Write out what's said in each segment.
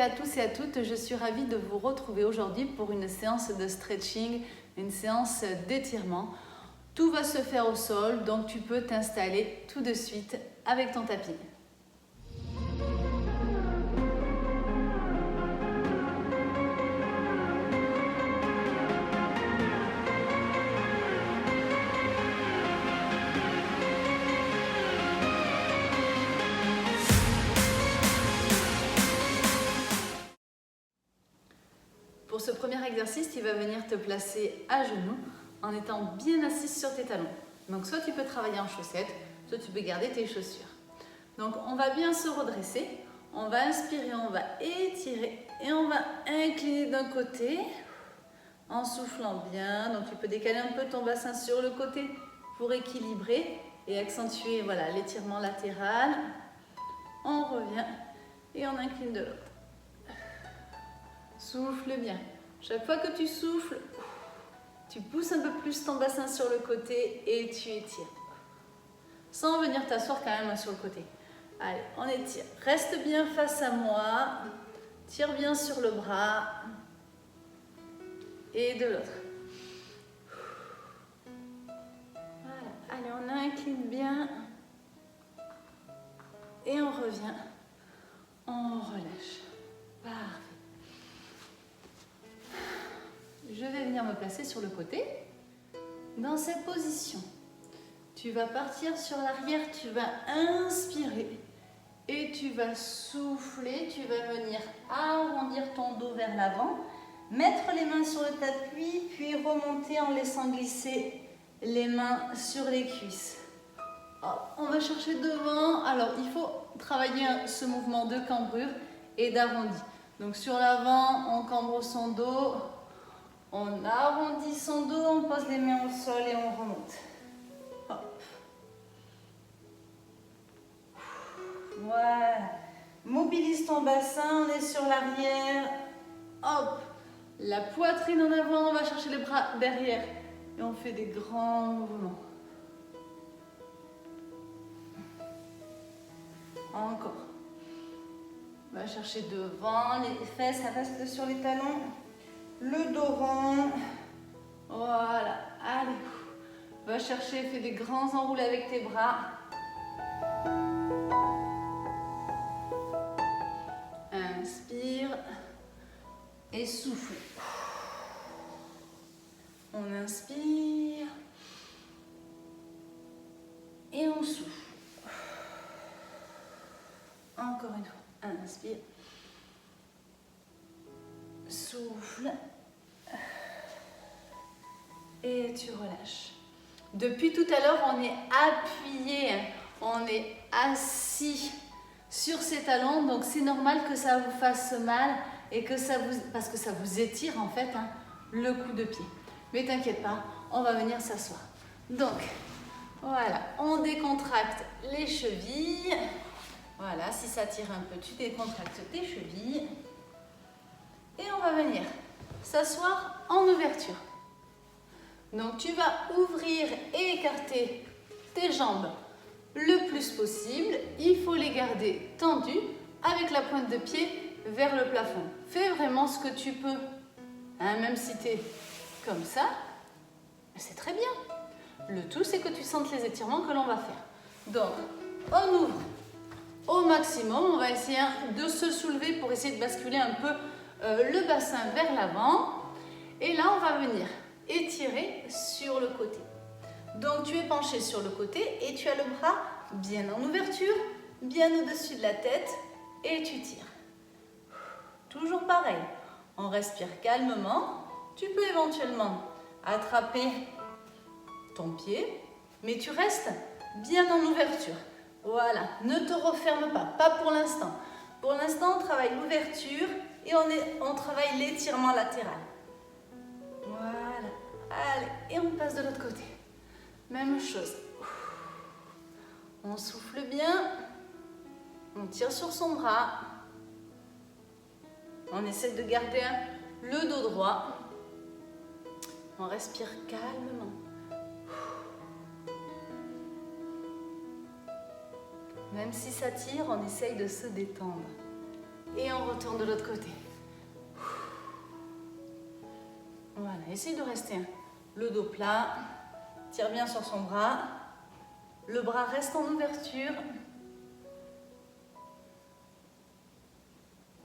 à tous et à toutes, je suis ravie de vous retrouver aujourd'hui pour une séance de stretching, une séance d'étirement. Tout va se faire au sol, donc tu peux t'installer tout de suite avec ton tapis. Pour ce premier exercice, tu vas venir te placer à genoux en étant bien assise sur tes talons. Donc soit tu peux travailler en chaussettes, soit tu peux garder tes chaussures. Donc on va bien se redresser, on va inspirer, on va étirer et on va incliner d'un côté en soufflant bien. Donc tu peux décaler un peu ton bassin sur le côté pour équilibrer et accentuer voilà, l'étirement latéral. On revient et on incline de l'autre. Souffle bien. Chaque fois que tu souffles, tu pousses un peu plus ton bassin sur le côté et tu étires. Sans venir t'asseoir quand même sur le côté. Allez, on étire. Reste bien face à moi. Tire bien sur le bras. Et de l'autre. Voilà. Allez, on incline bien. Et on revient. On relâche. Parfait. Je vais venir me placer sur le côté. Dans cette position, tu vas partir sur l'arrière, tu vas inspirer et tu vas souffler. Tu vas venir arrondir ton dos vers l'avant, mettre les mains sur le tapis, puis remonter en laissant glisser les mains sur les cuisses. Hop, on va chercher devant. Alors, il faut travailler ce mouvement de cambrure et d'arrondi. Donc, sur l'avant, on cambre son dos. On arrondit son dos, on pose les mains au sol et on remonte. Hop. Voilà. Mobilise ton bassin, on est sur l'arrière. Hop. La poitrine en avant, on va chercher les bras derrière. Et on fait des grands mouvements. Encore. On va chercher devant, les fesses restent sur les talons. Le dos rond. Voilà. Allez. Va chercher, fais des grands enroulés avec tes bras. Inspire. Et souffle. On inspire. Et on souffle. Encore une fois. Inspire. Souffle. Et tu relâches. Depuis tout à l'heure, on est appuyé, on est assis sur ses talons. Donc c'est normal que ça vous fasse mal et que ça vous, parce que ça vous étire en fait le coup de pied. Mais t'inquiète pas, on va venir s'asseoir. Donc voilà, on décontracte les chevilles. Voilà, si ça tire un peu, tu décontractes tes chevilles. Et on va venir s'asseoir en ouverture. Donc tu vas ouvrir et écarter tes jambes le plus possible. Il faut les garder tendues avec la pointe de pied vers le plafond. Fais vraiment ce que tu peux. Même si tu es comme ça, c'est très bien. Le tout, c'est que tu sentes les étirements que l'on va faire. Donc, on ouvre au maximum. On va essayer de se soulever pour essayer de basculer un peu le bassin vers l'avant. Et là, on va venir étirer sur le côté. Donc, tu es penché sur le côté et tu as le bras bien en ouverture, bien au-dessus de la tête et tu tires. Toujours pareil. On respire calmement. Tu peux éventuellement attraper ton pied, mais tu restes bien en ouverture. Voilà. Ne te referme pas. Pas pour l'instant. Pour l'instant, on travaille l'ouverture et on travaille l'étirement latéral. Voilà. Allez, et on passe de l'autre côté. Même chose. On souffle bien. On tire sur son bras. On essaie de garder le dos droit. On respire calmement. Même si ça tire, on essaye de se détendre. Et on retourne de l'autre côté. Voilà, essaye de rester le dos plat. Tire bien sur son bras. Le bras reste en ouverture.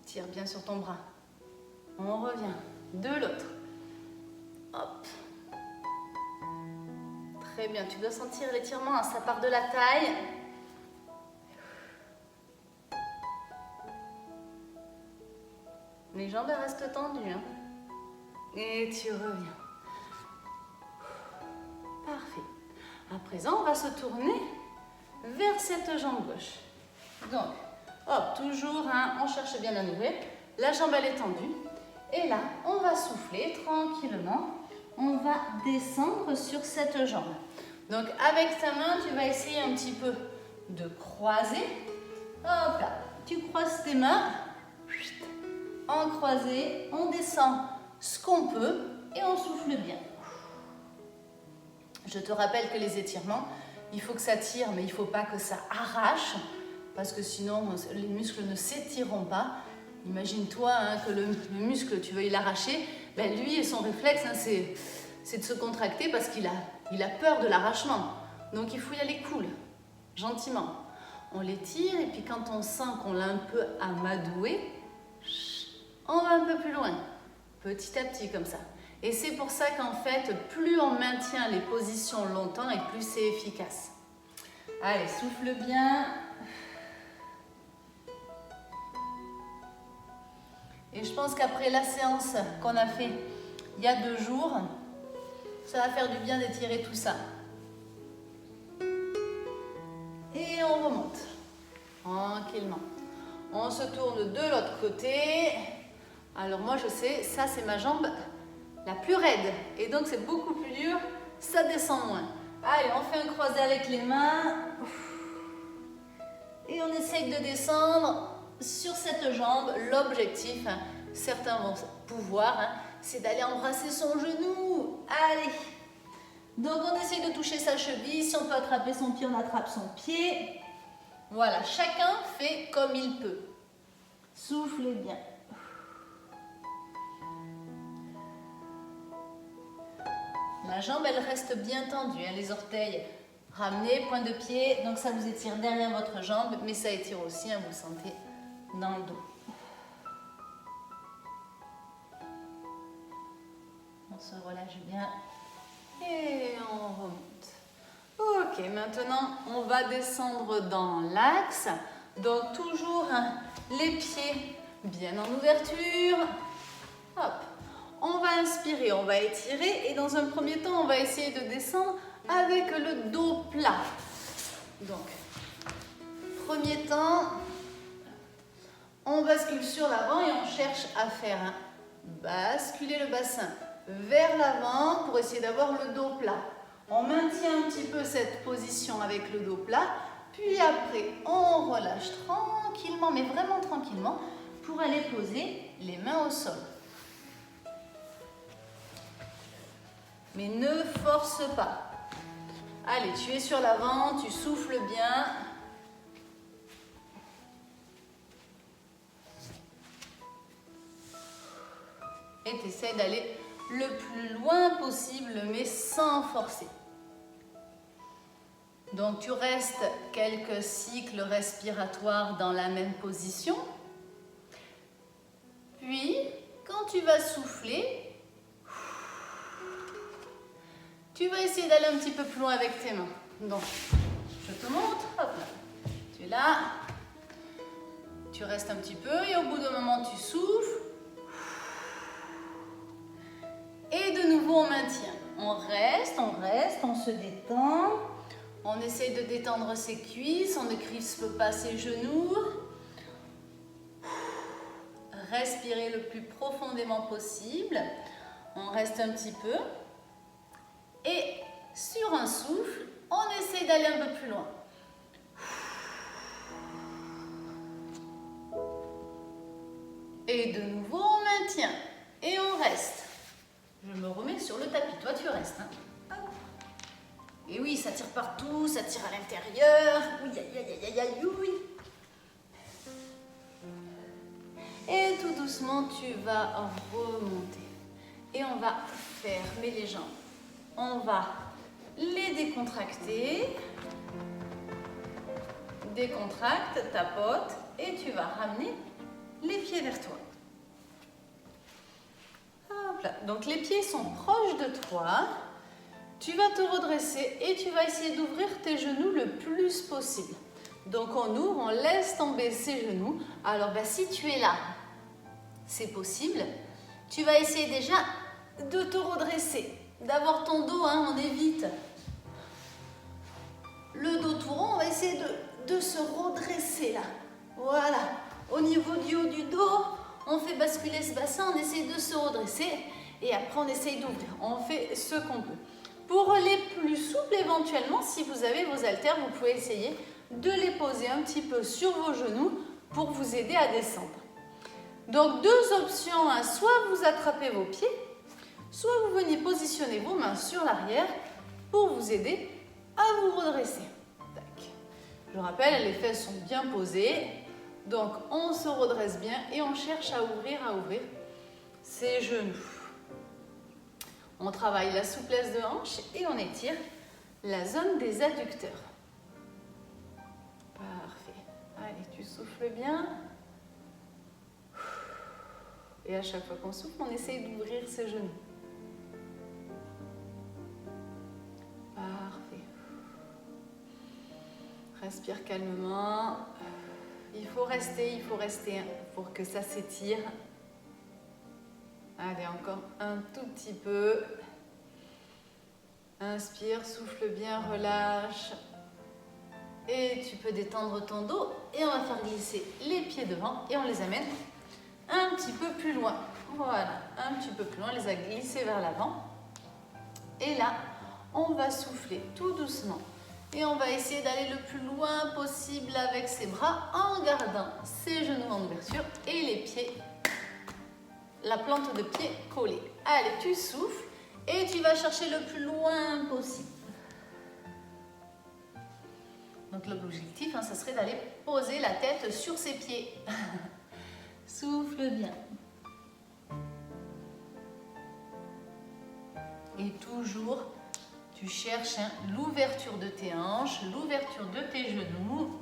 Tire bien sur ton bras. On revient de l'autre. Hop. Très bien, tu dois sentir l'étirement, hein, ça part de la taille. Les jambes restent tendues. Hein. Et tu reviens. Parfait. À présent, on va se tourner vers cette jambe gauche. Donc, hop, toujours, hein, on cherche bien à ouvrir. La jambe, elle est tendue. Et là, on va souffler tranquillement. On va descendre sur cette jambe. Donc, avec ta main, tu vas essayer un petit peu de croiser. Hop là, tu croises tes mains. En croisé, on descend ce qu'on peut et on souffle bien. Je te rappelle que les étirements, il faut que ça tire, mais il ne faut pas que ça arrache, parce que sinon, les muscles ne s'étireront pas. Imagine-toi hein, que le muscle, tu veuilles l'arracher, ben lui et son réflexe, hein, c'est de se contracter parce qu'il a peur de l'arrachement. Donc il faut y aller cool, gentiment. On l'étire et puis quand on sent qu'on l'a un peu amadoué, on va un peu plus loin, petit à petit comme ça. Et c'est pour ça qu'en fait, plus on maintient les positions longtemps et plus c'est efficace. Allez, souffle bien. Et je pense qu'après la séance qu'on a fait il y a 2 jours, ça va faire du bien d'étirer tout ça. Et on remonte, tranquillement. On se tourne de l'autre côté. Alors moi je sais, ça c'est ma jambe la plus raide. Et donc c'est beaucoup plus dur, ça descend moins. Allez, on fait un croisé avec les mains. Et on essaye de descendre sur cette jambe. L'objectif, hein, certains vont pouvoir, hein, c'est d'aller embrasser son genou. Allez. Donc on essaye de toucher sa cheville. Si on peut attraper son pied, on attrape son pied. Voilà, chacun fait comme il peut. Soufflez bien. La jambe, elle reste bien tendue, hein, les orteils ramenés, point de pied, donc ça vous étire derrière votre jambe, mais ça étire aussi, hein, vous le sentez, dans le dos. On se relâche bien et on remonte. Ok, maintenant on va descendre dans l'axe, donc toujours hein, les pieds bien en ouverture. Hop. On va inspirer, on va étirer et dans un premier temps, on va essayer de descendre avec le dos plat. Donc, premier temps, on bascule sur l'avant et on cherche à faire basculer le bassin vers l'avant pour essayer d'avoir le dos plat. On maintient un petit peu cette position avec le dos plat, puis après, on relâche tranquillement, mais vraiment tranquillement, pour aller poser les mains au sol. Mais ne force pas. Allez, tu es sur l'avant, tu souffles bien. Et tu essaies d'aller le plus loin possible, mais sans forcer. Donc tu restes quelques cycles respiratoires dans la même position. Puis, quand tu vas souffler, tu vas essayer d'aller un petit peu plus loin avec tes mains. Donc, je te montre. Hop là. Tu es là. Tu restes un petit peu et au bout d'un moment, tu souffles. Et de nouveau, on maintient. On reste, on se détend. On essaye de détendre ses cuisses. On ne crispe pas ses genoux. Respirez le plus profondément possible. On reste un petit peu. Et sur un souffle, on essaie d'aller un peu plus loin. Et de nouveau, on maintient. Et on reste. Je me remets sur le tapis. Toi, tu restes. Hein. Et oui, ça tire partout, ça tire à l'intérieur. Oui, aïe, aïe, aïe, aïe, oui. Et tout doucement, tu vas remonter. Et on va fermer les jambes. On va les décontracter. Décontracte, tapote et tu vas ramener les pieds vers toi. Hop là. Donc les pieds sont proches de toi. Tu vas te redresser et tu vas essayer d'ouvrir tes genoux le plus possible. Donc on ouvre, on laisse tomber ses genoux. Alors si tu es là, c'est possible. Tu vas essayer déjà de te redresser, d'avoir ton dos, on évite le dos tout rond. On va essayer de se redresser là. Voilà. Au niveau du haut du dos, on fait basculer ce bassin, on essaie de se redresser et après on essaye d'ouvrir. On fait ce qu'on peut. Pour les plus souples, éventuellement, si vous avez vos haltères, vous pouvez essayer de les poser un petit peu sur vos genoux pour vous aider à descendre. Donc deux options, soit vous attrapez vos pieds, soit vous venez positionner vos mains sur l'arrière pour vous aider à vous redresser. Tac. Je rappelle, les fesses sont bien posées, donc on se redresse bien et on cherche à ouvrir ses genoux. On travaille la souplesse de hanche et on étire la zone des adducteurs. Parfait. Allez, tu souffles bien. Et à chaque fois qu'on souffle, on essaye d'ouvrir ses genoux. Parfait. Respire calmement. Il faut rester pour que ça s'étire. Allez, encore un tout petit peu. Inspire, souffle bien, relâche. Et tu peux détendre ton dos. Et on va faire glisser les pieds devant et on les amène un petit peu plus loin. Voilà, un petit peu plus loin, on les a glissés vers l'avant. Et là, on va souffler tout doucement. Et on va essayer d'aller le plus loin possible avec ses bras en gardant ses genoux en ouverture et les pieds, la plante de pied collée. Allez, tu souffles et tu vas chercher le plus loin possible. Donc l'objectif, ça serait d'aller poser la tête sur ses pieds. Souffle bien. Et toujours, tu cherches l'ouverture de tes hanches, l'ouverture de tes genoux.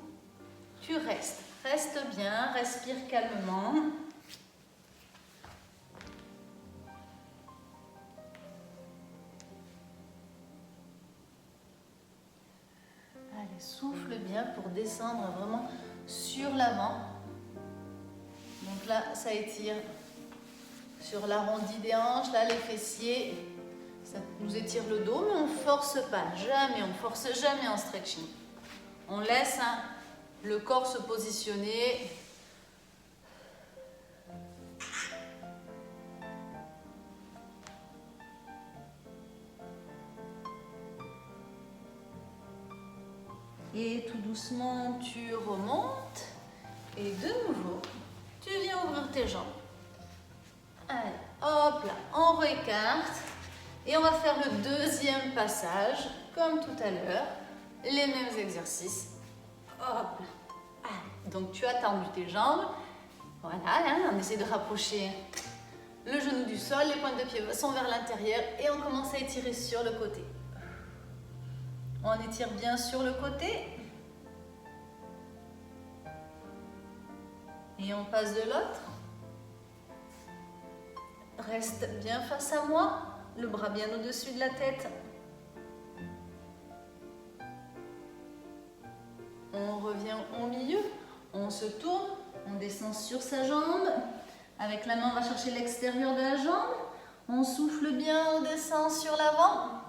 Tu restes. Reste bien, respire calmement. Allez, souffle bien pour descendre vraiment sur l'avant. Donc là, ça étire sur l'arrondi des hanches, là les fessiers. Ça nous étire le dos, mais on ne force pas, jamais, on ne force jamais en stretching. On laisse le corps se positionner. Et tout doucement, tu remontes. Et de nouveau, tu viens ouvrir tes jambes. Allez, hop là, on réécarte. Et on va faire le deuxième passage, comme tout à l'heure. Les mêmes exercices. Hop là. Donc tu as tendu tes jambes. Voilà, on essaie de rapprocher le genou du sol. Les pointes de pied sont vers l'intérieur. Et on commence à étirer sur le côté. On étire bien sur le côté. Et on passe de l'autre. Reste bien face à moi. Le bras bien au-dessus de la tête. On revient au milieu. On se tourne. On descend sur sa jambe. Avec la main, on va chercher l'extérieur de la jambe. On souffle bien, on descend sur l'avant.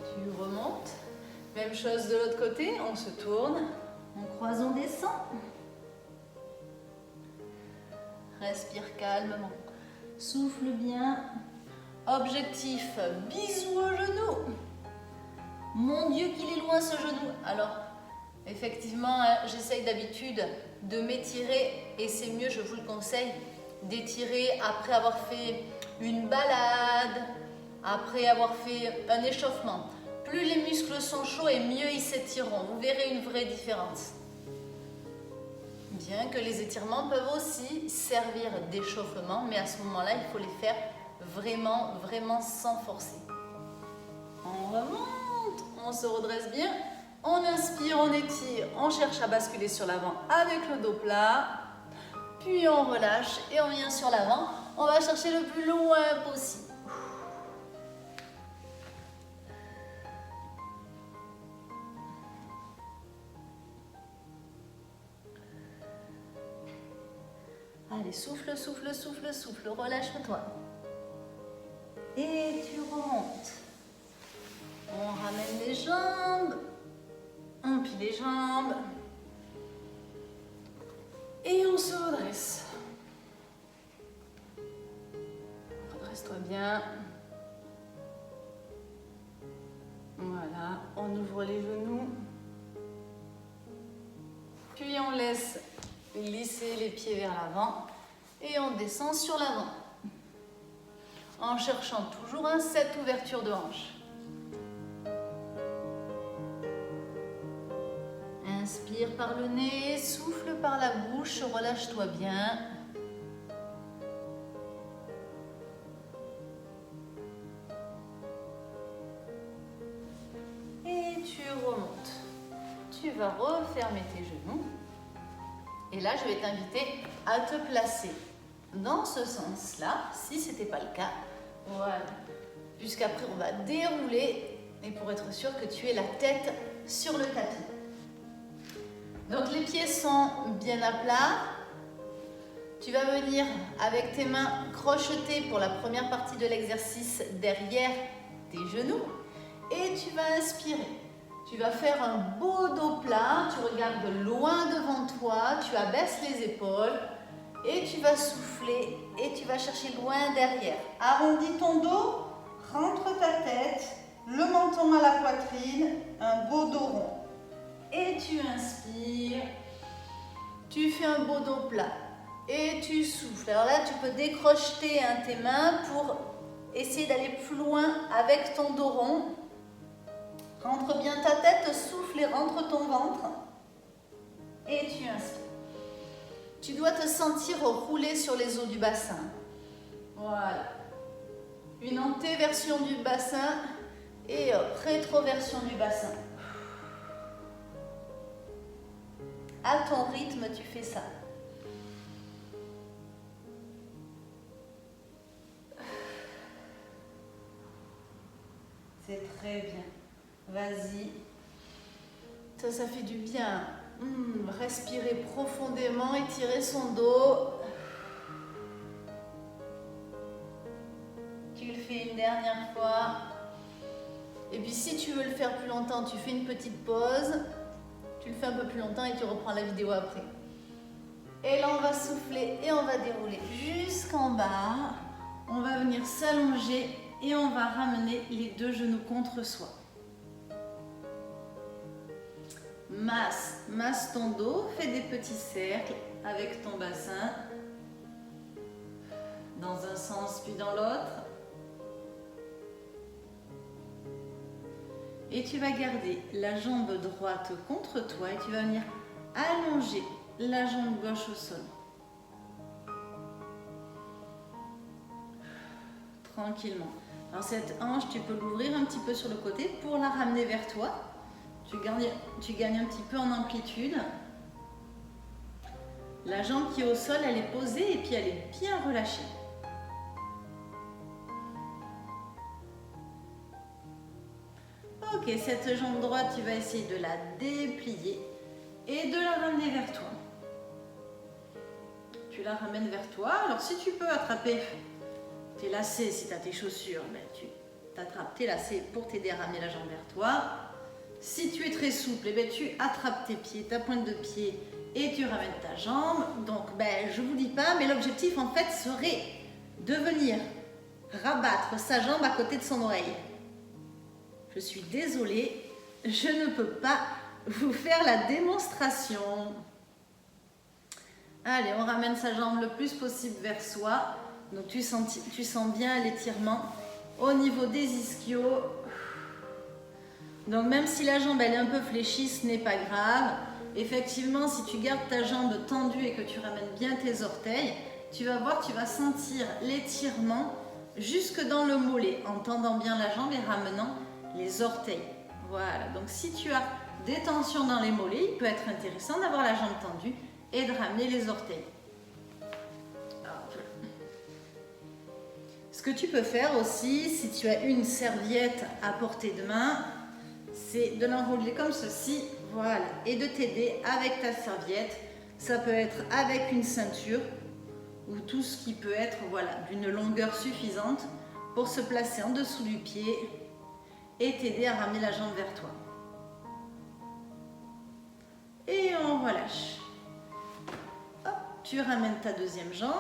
Tu remontes. Même chose de l'autre côté. On se tourne. On croise, on descend. Respire calmement. Souffle bien. Objectif, bisou au genou. Mon Dieu, qu'il est loin ce genou. Alors, effectivement, j'essaye d'habitude de m'étirer et c'est mieux, je vous le conseille, d'étirer après avoir fait une balade, après avoir fait un échauffement. plus les muscles sont chauds et mieux ils s'étireront. Vous verrez une vraie différence. Bien que les étirements peuvent aussi servir d'échauffement, mais à ce moment-là, il faut les faire vraiment, vraiment sans forcer. On remonte, on se redresse bien, on inspire, on étire, on cherche à basculer sur l'avant avec le dos plat, puis on relâche et on vient sur l'avant. On va chercher le plus loin possible. Allez, souffle, souffle, souffle, souffle, relâche-toi. Et tu remontes. On ramène les jambes, on plie les jambes. Et on se redresse. Redresse-toi bien. Voilà, on ouvre les genoux. Puis on laisse glisser les pieds vers l'avant et on descend sur l'avant en cherchant toujours cette ouverture de hanche. Inspire par le nez, souffle par la bouche, relâche-toi bien. Et tu remontes. Tu vas refermer tes genoux. Et là, je vais t'inviter à te placer dans ce sens-là, si ce n'était pas le cas. Voilà. Puisqu'après, on va dérouler et pour être sûr que tu aies la tête sur le tapis. Donc, les pieds sont bien à plat. Tu vas venir avec tes mains crochetées pour la première partie de l'exercice derrière tes genoux. Et tu vas inspirer. Tu vas faire un beau dos plat, tu regardes loin devant toi, tu abaisses les épaules et tu vas souffler et tu vas chercher loin derrière. Arrondis ton dos, rentre ta tête, le menton à la poitrine, un beau dos rond. Et tu inspires, tu fais un beau dos plat et tu souffles. Alors là, tu peux décrocheter tes mains pour essayer d'aller plus loin avec ton dos rond. Rentre bien ta tête, souffle et rentre ton ventre. Et tu inspires. Tu dois te sentir rouler sur les os du bassin. Voilà. Une antéversion du bassin et rétroversion du bassin. À ton rythme, tu fais ça. C'est très bien. Vas-y. Ça fait du bien. Respirer profondément, étirer son dos. Tu le fais une dernière fois. Et puis si tu veux le faire plus longtemps, tu fais une petite pause. Tu le fais un peu plus longtemps et tu reprends la vidéo après. Et là, on va souffler et on va dérouler jusqu'en bas. On va venir s'allonger et on va ramener les deux genoux contre soi. Masse ton dos, fais des petits cercles avec ton bassin. Dans un sens puis dans l'autre. Et tu vas garder la jambe droite contre toi et tu vas venir allonger la jambe gauche au sol. Tranquillement. Alors cette hanche, tu peux l'ouvrir un petit peu sur le côté pour la ramener vers toi. Tu gagnes un petit peu en amplitude. La jambe qui est au sol, elle est posée et puis elle est bien relâchée. Ok, cette jambe droite, tu vas essayer de la déplier et de la ramener vers toi. Tu la ramènes vers toi. Alors si tu peux attraper tes lacets, si tu as tes chaussures, ben, tu t'attrapes tes lacets pour t'aider à ramener la jambe vers toi. Si tu es très souple, eh ben, tu attrapes tes pieds, ta pointe de pied et tu ramènes ta jambe. Donc je ne vous dis pas, mais l'objectif en fait serait de venir rabattre sa jambe à côté de son oreille. Je suis désolée, je ne peux pas vous faire la démonstration. Allez, on ramène sa jambe le plus possible vers soi. Donc tu sens bien l'étirement au niveau des ischios. Donc même si la jambe elle est un peu fléchie, ce n'est pas grave. Effectivement, si tu gardes ta jambe tendue et que tu ramènes bien tes orteils, tu vas voir, tu vas sentir l'étirement jusque dans le mollet, en tendant bien la jambe et ramenant les orteils. Voilà, donc si tu as des tensions dans les mollets, il peut être intéressant d'avoir la jambe tendue et de ramener les orteils. Hop. Ce que tu peux faire aussi, si tu as une serviette à portée de main, c'est de l'enrouler comme ceci, voilà, et de t'aider avec ta serviette. Ça peut être avec une ceinture ou tout ce qui peut être, voilà, d'une longueur suffisante pour se placer en dessous du pied et t'aider à ramener la jambe vers toi. Et on relâche. Hop, tu ramènes ta deuxième jambe.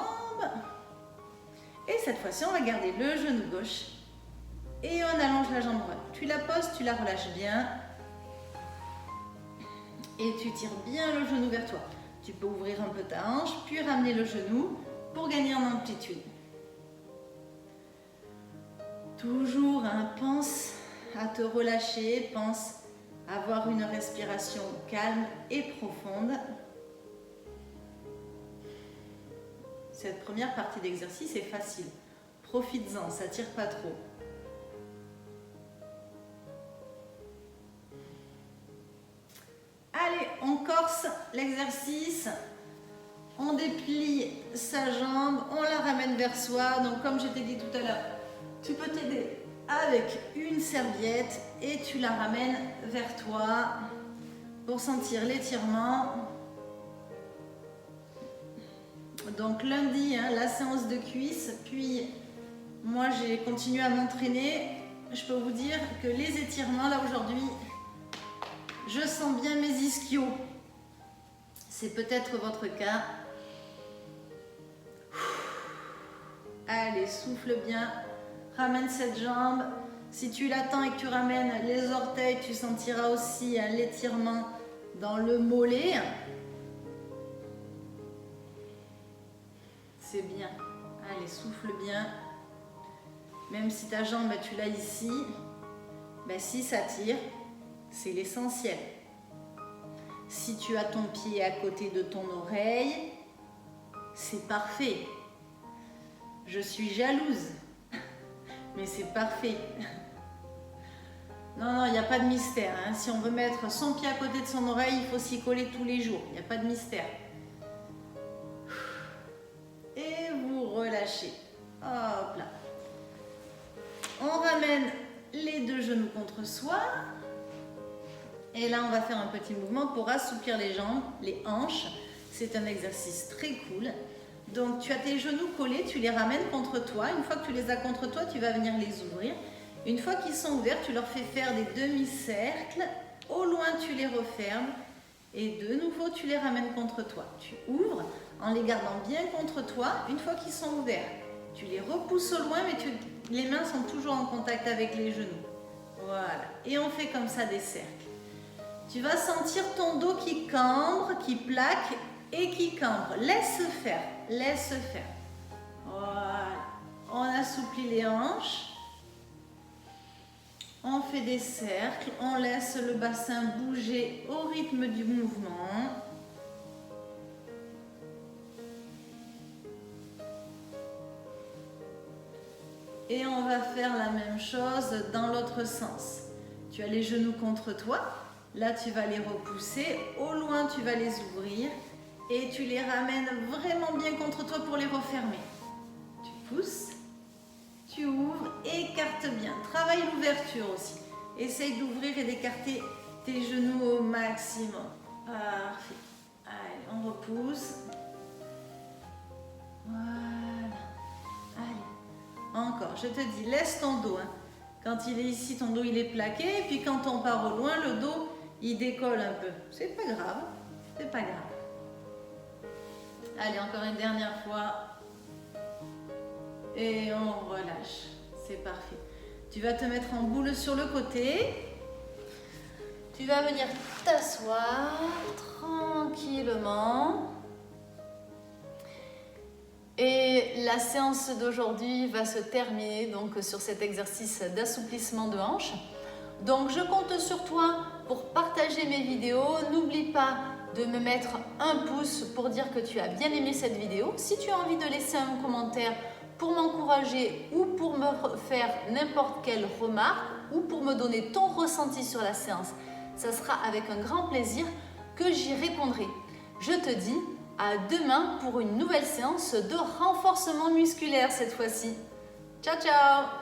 Et cette fois-ci, on va garder le genou gauche. Et on allonge la jambe droite. Tu la poses, tu la relâches bien. Et tu tires bien le genou vers toi. Tu peux ouvrir un peu ta hanche, puis ramener le genou pour gagner en amplitude. Toujours, hein, pense à te relâcher, pense à avoir une respiration calme et profonde. Cette première partie d'exercice est facile. Profites-en, ça tire pas trop. Allez, on corse l'exercice. On déplie sa jambe, on la ramène vers soi. Donc comme je t'ai dit tout à l'heure, tu peux t'aider avec une serviette et tu la ramènes vers toi pour sentir l'étirement. Donc lundi, hein, la séance de cuisses, puis moi j'ai continué à m'entraîner. Je peux vous dire que les étirements, là aujourd'hui, je sens bien mes ischios. C'est peut-être votre cas. Allez, souffle bien. Ramène cette jambe. Si tu l'attends et que tu ramènes les orteils, tu sentiras aussi l'étirement dans le mollet. C'est bien. Allez, souffle bien. Même si ta jambe, tu l'as ici, si ça tire, c'est l'essentiel. Si tu as ton pied à côté de ton oreille, c'est parfait. Je suis jalouse, mais c'est parfait. Non, il n'y a pas de mystère. Hein. Si on veut mettre son pied à côté de son oreille, il faut s'y coller tous les jours. Il n'y a pas de mystère. Et vous relâchez. Hop là. On ramène les deux genoux contre soi. Et là, on va faire un petit mouvement pour assouplir les jambes, les hanches. C'est un exercice très cool. Donc, tu as tes genoux collés, tu les ramènes contre toi. Une fois que tu les as contre toi, tu vas venir les ouvrir. Une fois qu'ils sont ouverts, tu leur fais faire des demi-cercles. Au loin, tu les refermes. Et de nouveau, tu les ramènes contre toi. Tu ouvres en les gardant bien contre toi. Une fois qu'ils sont ouverts, tu les repousses au loin, mais les mains sont toujours en contact avec les genoux. Voilà. Et on fait comme ça des cercles. Tu vas sentir ton dos qui cambre, qui plaque et qui cambre. Laisse faire, laisse faire. Voilà. On assouplit les hanches. On fait des cercles. On laisse le bassin bouger au rythme du mouvement. Et on va faire la même chose dans l'autre sens. Tu as les genoux contre toi. Là, tu vas les repousser. Au loin, tu vas les ouvrir. Et tu les ramènes vraiment bien contre toi pour les refermer. Tu pousses, tu ouvres, écarte bien. Travaille l'ouverture aussi. Essaye d'ouvrir et d'écarter tes genoux au maximum. Parfait. Allez, on repousse. Voilà. Allez. Encore, je te dis, laisse ton dos. Hein. Quand il est ici, ton dos il est plaqué. Et puis quand on part au loin, le dos il décolle un peu. C'est pas grave. C'est pas grave. Allez, encore une dernière fois. Et on relâche. C'est parfait. Tu vas te mettre en boule sur le côté. Tu vas venir t'asseoir tranquillement. Et la séance d'aujourd'hui va se terminer donc sur cet exercice d'assouplissement de hanches. Donc je compte sur toi pour partager mes vidéos. N'oublie pas de me mettre un pouce pour dire que tu as bien aimé cette vidéo. Si tu as envie de laisser un commentaire pour m'encourager ou pour me faire n'importe quelle remarque ou pour me donner ton ressenti sur la séance, ça sera avec un grand plaisir que j'y répondrai. Je te dis à demain pour une nouvelle séance de renforcement musculaire cette fois-ci. Ciao, ciao!